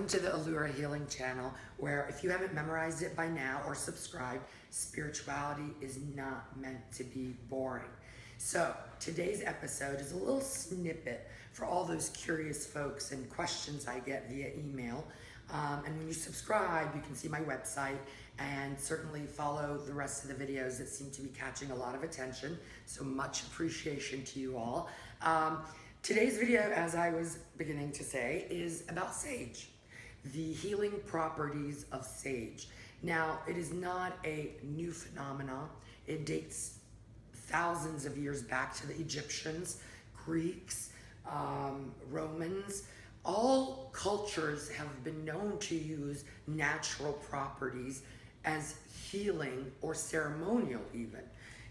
Welcome to the Allura Healing Channel, where if you haven't memorized it by now or subscribed, spirituality is not meant to be boring. So today's episode is a little snippet for all those curious folks and questions I get via email. And when you subscribe, you can see my website and certainly follow the rest of the videos that seem to be catching a lot of attention. So much appreciation to you all. Today's video, as I was beginning to say, is about sage, the healing properties of sage. Now, it is not a new phenomenon. It dates thousands of years back to the Egyptians, Greeks, Romans. All cultures have been known to use natural properties as healing or ceremonial even.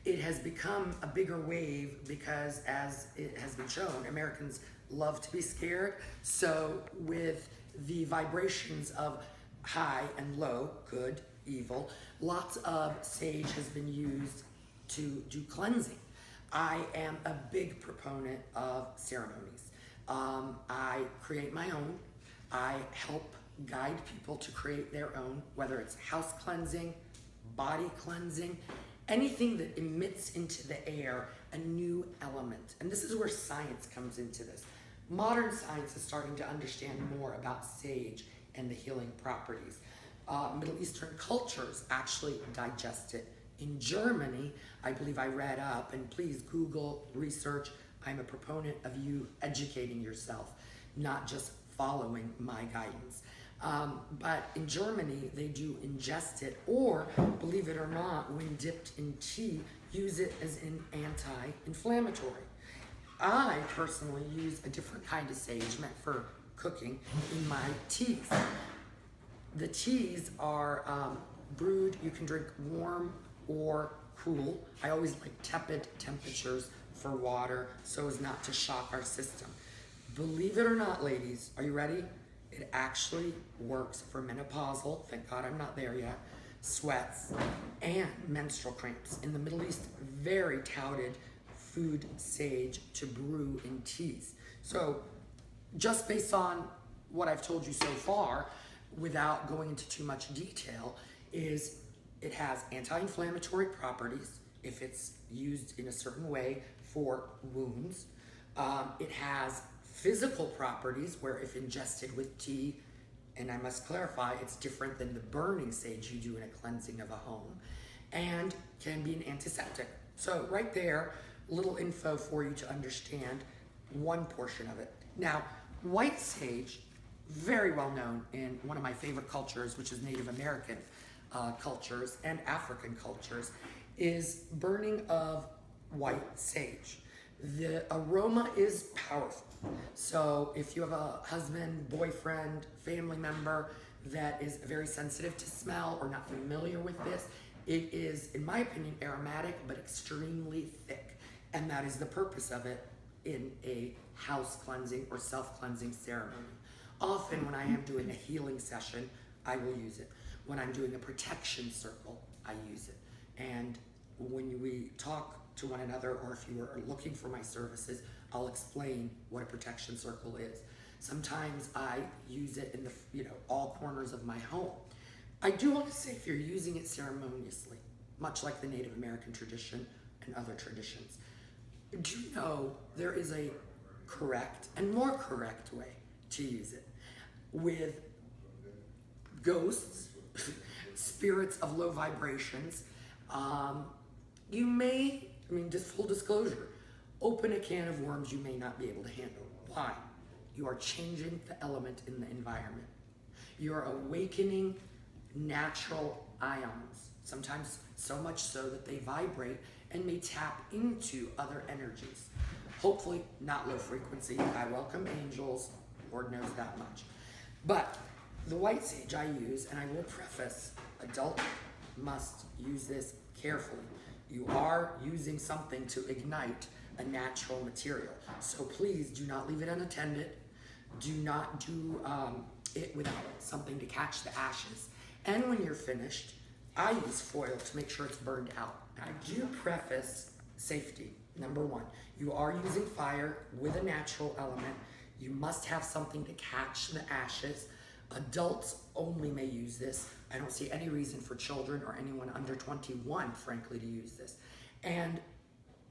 It has become a bigger wave because, as it has been shown, Americans love to be scared. So with the vibrations of high and low, good, evil, lots of sage has been used to do cleansing. I am a big proponent of ceremonies. I create my own. I help guide people to create their own, whether it's house cleansing, body cleansing, anything that emits into the air a new element. And this is where science comes into this. Modern science is starting to understand more about sage and the healing properties. Middle Eastern cultures actually digest it. In Germany, I believe I read up, and please Google, research. I'm a proponent of you educating yourself, not just following my guidance. But in Germany, they do ingest it, or, believe it or not, when dipped in tea, use it as an anti-inflammatory. I personally use a different kind of sage meant for cooking in my teas. The teas are brewed. You can drink warm or cool. I always like tepid temperatures for water so as not to shock our system. Believe it or not, ladies, are you ready? It actually works for menopausal, thank God I'm not there yet, sweats, and menstrual cramps. In the Middle East, very touted food sage to brew in teas. So just based on what I've told you so far, without going into too much detail, is it has anti-inflammatory properties if it's used in a certain way for wounds. It has physical properties where if ingested with tea, and I must clarify, it's different than the burning sage you do in a cleansing of a home, and can be an antiseptic. So right there, little info for you to understand one portion of it. Now, white sage, very well known in one of my favorite cultures, which is Native American cultures and African cultures, is burning of white sage. The aroma is powerful. So if you have a husband, boyfriend, family member that is very sensitive to smell or not familiar with this, it is, in my opinion, aromatic but extremely thick. And that is the purpose of it in a house cleansing or self-cleansing ceremony. Often when I am doing a healing session, I will use it. When I'm doing a protection circle, I use it. And when we talk to one another, or if you are looking for my services, I'll explain what a protection circle is. Sometimes I use it in the all corners of my home. I do want to say, if you're using it ceremoniously, much like the Native American tradition and other traditions, do you know there is a correct and more correct way to use it? With ghosts, spirits of low vibrations, you may, just full disclosure, open a can of worms you may not be able to handle. Why? You are changing the element in the environment. You are awakening natural ions, sometimes so much so that they vibrate and may tap into other energies. Hopefully not low frequency. I welcome angels, Lord knows that much. But the white sage I use, and I will preface, adults must use this carefully. You are using something to ignite a natural material. So please do not leave it unattended. Do not do it without something to catch the ashes. And when you're finished, I use foil to make sure it's burned out. I do preface safety. Number one, you are using fire with a natural element. You must have something to catch the ashes. Adults only may use this. I don't see any reason for children or anyone under 21, frankly, to use this. And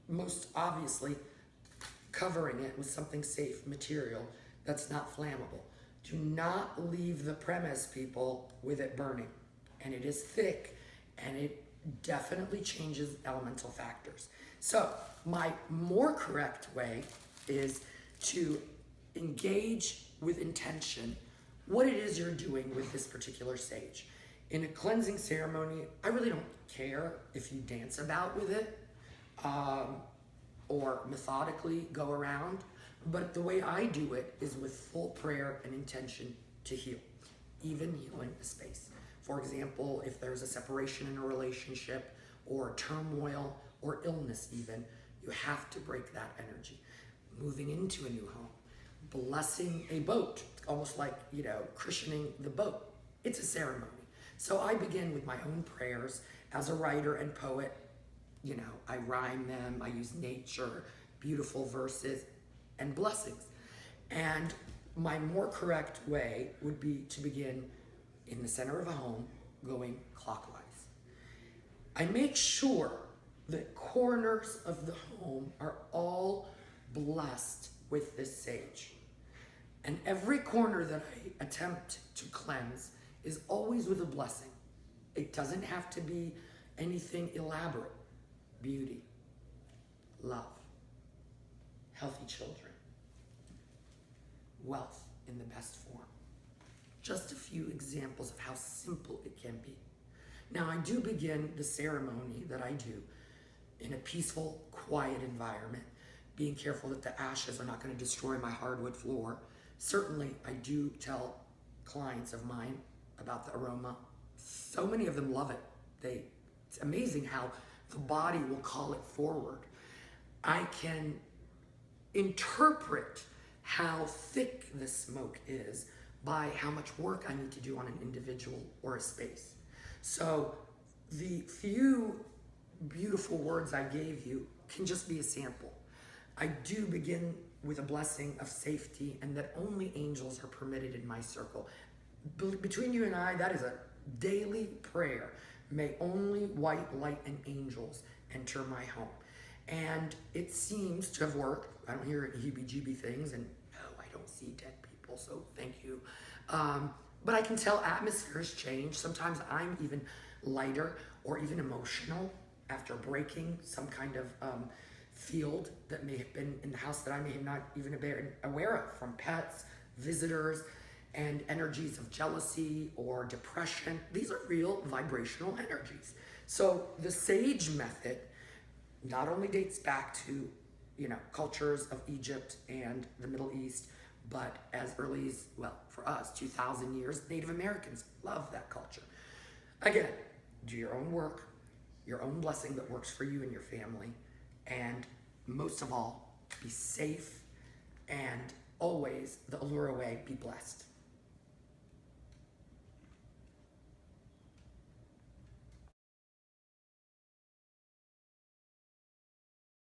most obviously, covering it with something safe material that's not flammable. Do not leave the premise, people, with it burning. And it is thick, and it definitely changes elemental factors. So my more correct way is to engage with intention what it is you're doing with this particular sage. In a cleansing ceremony, I really don't care if you dance about with it or methodically go around, but the way I do it is with full prayer and intention to heal, even healing the space. For example, if there's a separation in a relationship or turmoil or illness even, you have to break that energy. Moving into a new home, blessing a boat, almost like, christening the boat. It's a ceremony. So I begin with my own prayers. As a writer and poet, I rhyme them, I use nature, beautiful verses, and blessings. And my more correct way would be to begin in the center of a home, going clockwise. I make sure that corners of the home are all blessed with this sage. And every corner that I attempt to cleanse is always with a blessing. It doesn't have to be anything elaborate. Beauty, love, healthy children, wealth in the best form. Just a few examples of how simple it can be. Now, I do begin the ceremony that I do in a peaceful, quiet environment, being careful that the ashes are not going to destroy my hardwood floor. Certainly, I do tell clients of mine about the aroma. So many of them love it. It's amazing how the body will call it forward. I can interpret how thick the smoke is by how much work I need to do on an individual or a space. So the few beautiful words I gave you can just be a sample. I do begin with a blessing of safety and that only angels are permitted in my circle. Between you and I, that is a daily prayer. May only white light and angels enter my home. And it seems to have worked. I don't hear heebie-jeebie things, and no, I don't see dead people, so thank you. But I can tell atmospheres change. Sometimes I'm even lighter or even emotional after breaking some kind of field that may have been in the house that I may have not even been aware of, from pets, visitors, and energies of jealousy or depression. These are real vibrational energies. So the sage method not only dates back to, cultures of Egypt and the Middle East, but as early as, for us, 2,000 years, Native Americans love that culture. Again, do your own work, your own blessing that works for you and your family, and most of all, be safe and always, the allure away, be blessed.